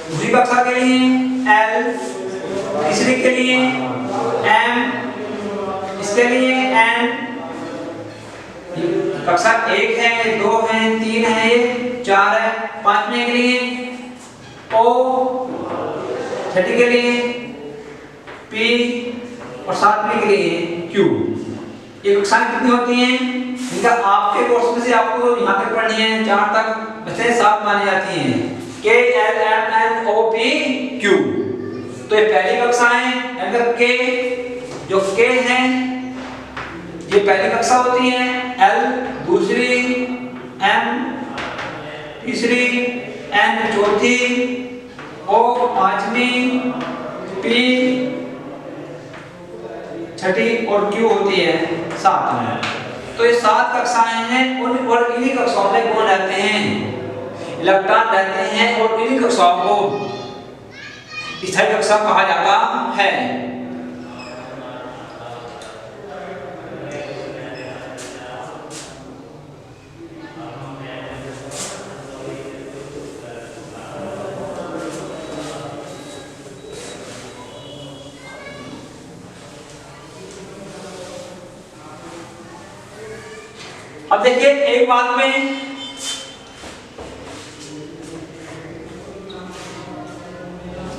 दूसरी कक्षा के लिए L, तीसरी के लिए M, इसके लिए N, कक्षा 1 है, 2 है, 3 है, ये 4 है, पांचवें के लिए O, छठी के लिए P और सातवीं के लिए Q। ये कक्षाएं कितनी होती हैं? इनका आपके कोर्स में से आपको यहाँ तक पढ़नी है, 4 तक बचे 7 मानी जाती हैं, K L M N O P Q। तो ये पहली कक्षा है, अगर K जो K है ये पहली कक्षा होती है, L दूसरी, M तीसरी, N चौथी, O पांचवी, P छठी और Q होती है सातवीं। तो ये 7 कक्षाएं हैं, उन और इन्हीं कक्षाओं में कौन रहते हैं? इलेक्ट्रॉन रहते हैं और इन्हीं कक्षाओं को स्थायी कक्षा कहा जाता है। अब देखिए एक बात में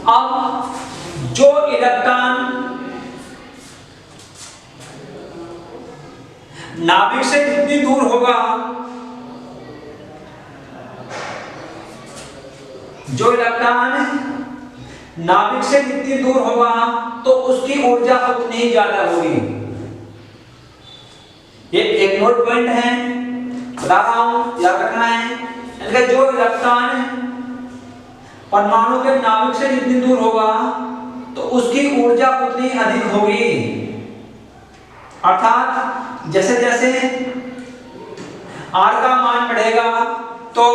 अब जो इलेक्ट्रॉन नाभिक से जितनी दूर होगा, जो इलेक्ट्रॉन नाभिक से जितनी दूर होगा तो उसकी ऊर्जा उतनी ही ज्यादा होगी। ये एक नोट पॉइंट है, बता रहा हूं, याद रखना है। जो इलेक्ट्रॉन परमाणु के नाभिक से जितनी दूर होगा तो उसकी ऊर्जा उतनी अधिक होगी। अर्थात जैसे जैसे R का मान बढ़ेगा तो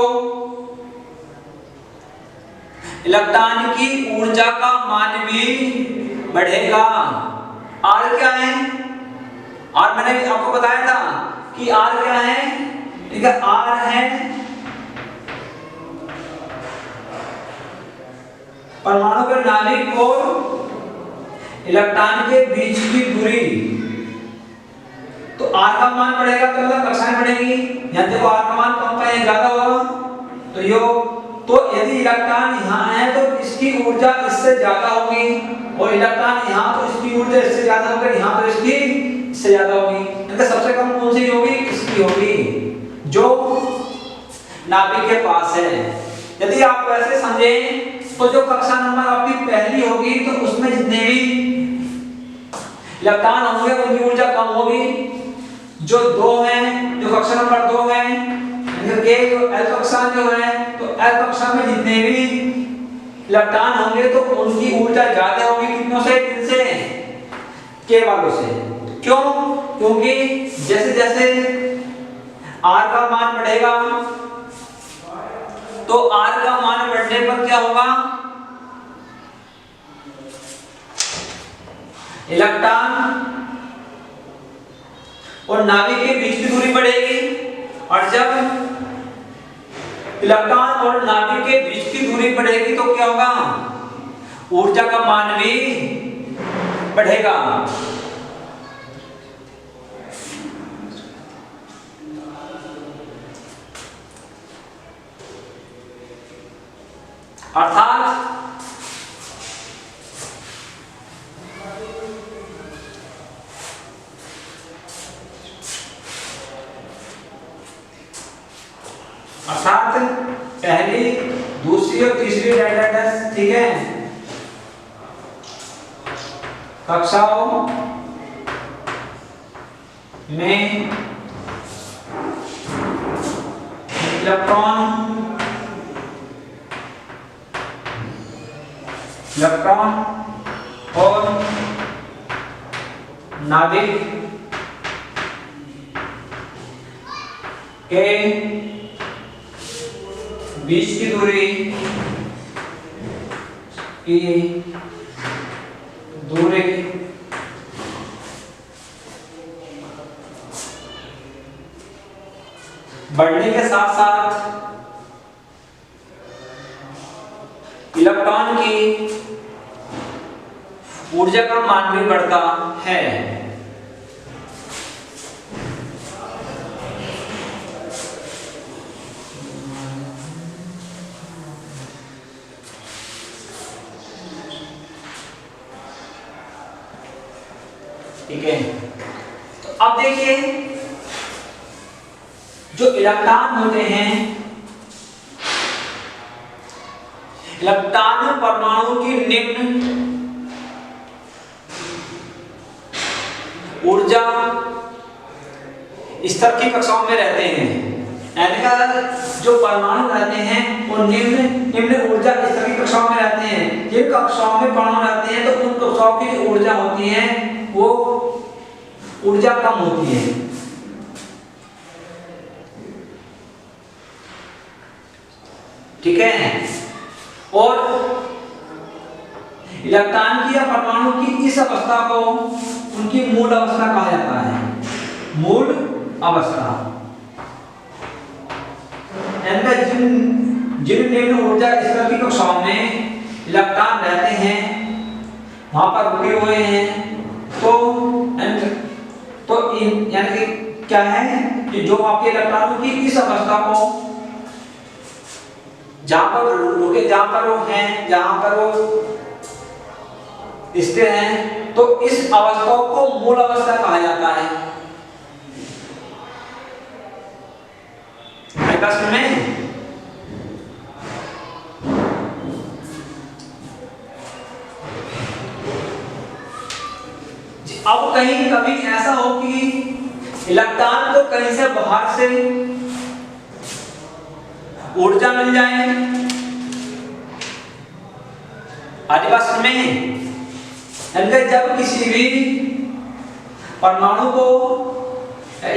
इलेक्ट्रॉन की ऊर्जा का मान भी बढ़ेगा। R क्या है? R मैंने भी आपको बताया था कि R क्या है? ठीक है, R है परमाणु के नाभिक और इलेक्ट्रॉन के बीच की दूरी। तो R का मान बढ़ेगा तो मतलब कक्षाएं बढ़ेगी। यहां देखो R का मान कम है, ज्यादा होगा तो यो, तो यदि इलेक्ट्रॉन यहाँ है तो इसकी ऊर्जा इससे ज्यादा होगी, और इलेक्ट्रॉन यहाँ तो इसकी ऊर्जा इससे ज्यादा होगी, यहाँ तो इसकी इससे ज्यादा होगी। इनका सबसे कम कौन सी होगी? इसकी होगी, जो नाभिक के पास है। यदि आप वैसे समझें तो जो कक्षा नंबर आपकी पहली होगी तो उसमें जितने भी इलेक्ट्रॉन होंगे उनकी ऊर्जा कम होगी। जो 2 है, जो कक्षा नंबर 2 है, के जो L कक्षा जो है, तो L कक्षा में जितने भी इलेक्ट्रॉन होंगे तो उनकी ऊर्जा ज्यादा होगी। कितनों से? इनसे, K वालों से। क्यों? क्योंकि जैसे जैसे R का मान बढ़ेगा तो R का मान बढ़ने पर क्या होगा? इलेक्ट्रॉन और नाभिक के बीच की दूरी बढ़ेगी, और जब इलेक्ट्रॉन और नाभिक के बीच की दूरी बढ़ेगी तो क्या होगा? ऊर्जा का मान भी बढ़ेगा। अर्थात पहली, दूसरी और तीसरी डायरेक्टर्स, ठीक है, कक्षाओं में इलेक्ट्रॉन और नाभिक के बीच की दूरी बढ़ने के साथ साथ इलेक्ट्रॉन की ऊर्जा का मान भी बढ़ता है। ठीक है, तो अब देखिए जो इलेक्ट्रॉन होते हैं, इलेक्ट्रॉन परमाणु की निम्न ऊर्जा स्तर की कक्षाओं में रहते हैं। यानी जो परमाणु रहते हैं वो निम्न निम्न ऊर्जा स्तर की कक्षाओं में रहते हैं। जिन कक्षाओं में परमाणु रहते हैं तो उन कक्षाओं की जो ऊर्जा होती है वो ऊर्जा कम होती है। ठीक है, और इलेक्ट्रॉन की या परमाणु की इस अवस्था को उनकी मूल अवस्था कहा जाता है। मूल अवस्था जिन निम्न ऊर्जा स्तर की कक्षाओं में इलेक्ट्रॉन रहते हैं वहां पर रुके हुए हैं, तो यानी कि क्या है कि जो आपके इलेक्ट्रॉनों की इस अवस्था को जहां पर वो हैं, जहां पर वो स्थिर हैं, तो इस अवस्था को मूल अवस्था कहा जाता है। प्रश्न में अब कहीं कभी ऐसा हो कि इलेक्ट्रॉन को कहीं से बाहर से ऊर्जा मिल जाए, आदिवासी में जब किसी भी परमाणु को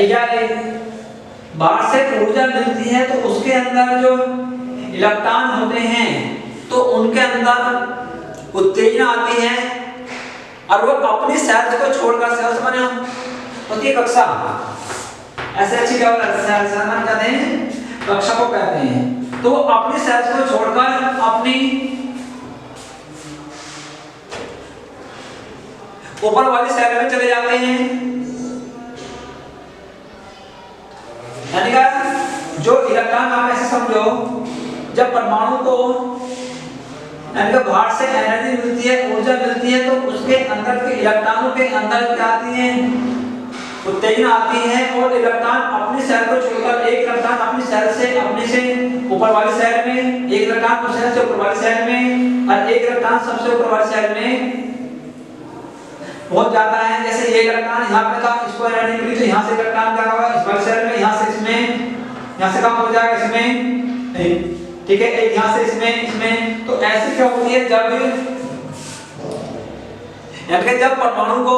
या बाहर से ऊर्जा मिलती है तो उसके अंदर जो इलेक्ट्रॉन होते हैं तो उनके अंदर उत्तेजना आती है और वो अपनी सेल्स को छोड़कर, सेल्स माने होती है कक्षा, ऐसे अच्छी क्या कहते हैं, कक्षा को कहते हैं। तो वो अपनी सेल्स को छोड़कर अपनी ऊपर वाली सेल में चले जाते हैं। यानी कि जो इलेक्ट्रॉन, आप ऐसे समझो, जब परमाणु को बाहर से एनर्जी मिलती है, ऊर्जा मिलती है, तो उसके अंदर के इलेक्ट्रॉनों के अंदर क्या आती है, उत्तेजना आती है और इलेक्ट्रॉन अपनी सेल को छोड़कर, एक इलेक्ट्रॉन अपनी सेल से अपने से ऊपर वाली सेल में, एक इलेक्ट्रॉन उस सेल से ऊपर वाली सेल में और एक इलेक्ट्रॉन सबसे ऊपर वाली सेल में पहुंच जाता है। जैसे ये इलेक्ट्रॉन यहाँ पे था, इसको एनर्जी मिली तो यहाँ से इलेक्ट्रॉन क्या होगा, इस वाली सेल में, यहाँ से इसमें, यहाँ से कम हो जाएगा इसमें, ठीक है, एक यहाँ से इसमें। तो ऐसे क्या होती है, जब परमाणु को,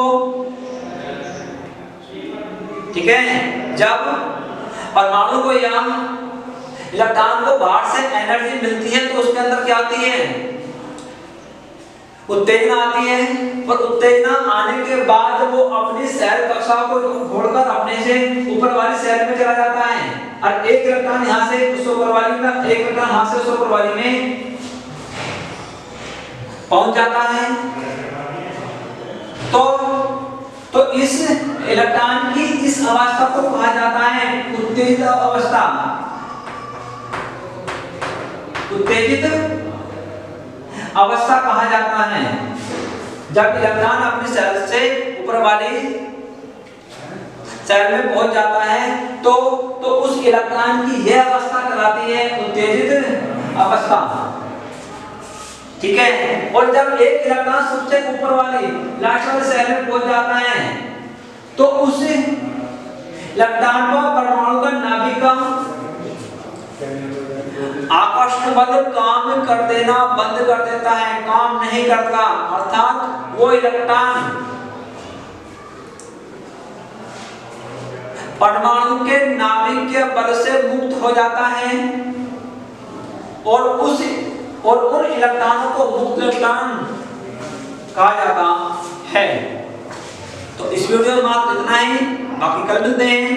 ठीक है, जब परमाणु को या इलेक्ट्रॉन को बाहर से एनर्जी मिलती है तो उसके अंदर क्या आती है, उत्तेजना आती है। और उत्तेजना आने के बाद वो अपनी सेल कक्षा को छोड़कर अपने से ऊपर वाली सेल में चला जाता है और एक इलेक्ट्रॉन यहाँ से उस ऊपर वाली में, एक इलेक्ट्रॉन यहाँ से उस ऊपर वाली में पहुंच जाता है। तो इस इलेक्ट्रॉन की इस अवस्था को कहा जाता है उत्तेजित अवस्था। उत्तेजित अवस्था कहा जाता है जब इलेक्ट्रॉन अपनी सेल से ऊपर वाली सेल में पहुंच जाता है, तो उस इलेक्ट्रॉन की यह अवस्था कहलाती है उत्तेजित अवस्था। ठीक है, और जब एक इलेक्ट्रॉन सबसे ऊपर वाली लास्ट वाली सेल में पहुंच जाता है तो उस इलेक्ट्रॉन को परमाणु का नाभिक का आकर्षण बल काम कर देना बंद कर देता है, काम नहीं करता, अर्थात वो इलेक्ट्रॉन परमाणु के नाभिक के बल से मुक्त हो जाता है और उन इलेक्ट्रॉनों को मुक्त इलेक्ट्रॉन कहा जाता है। तो इस वीडियो में मात्र इतना ही, बाकी कल मिलते हैं।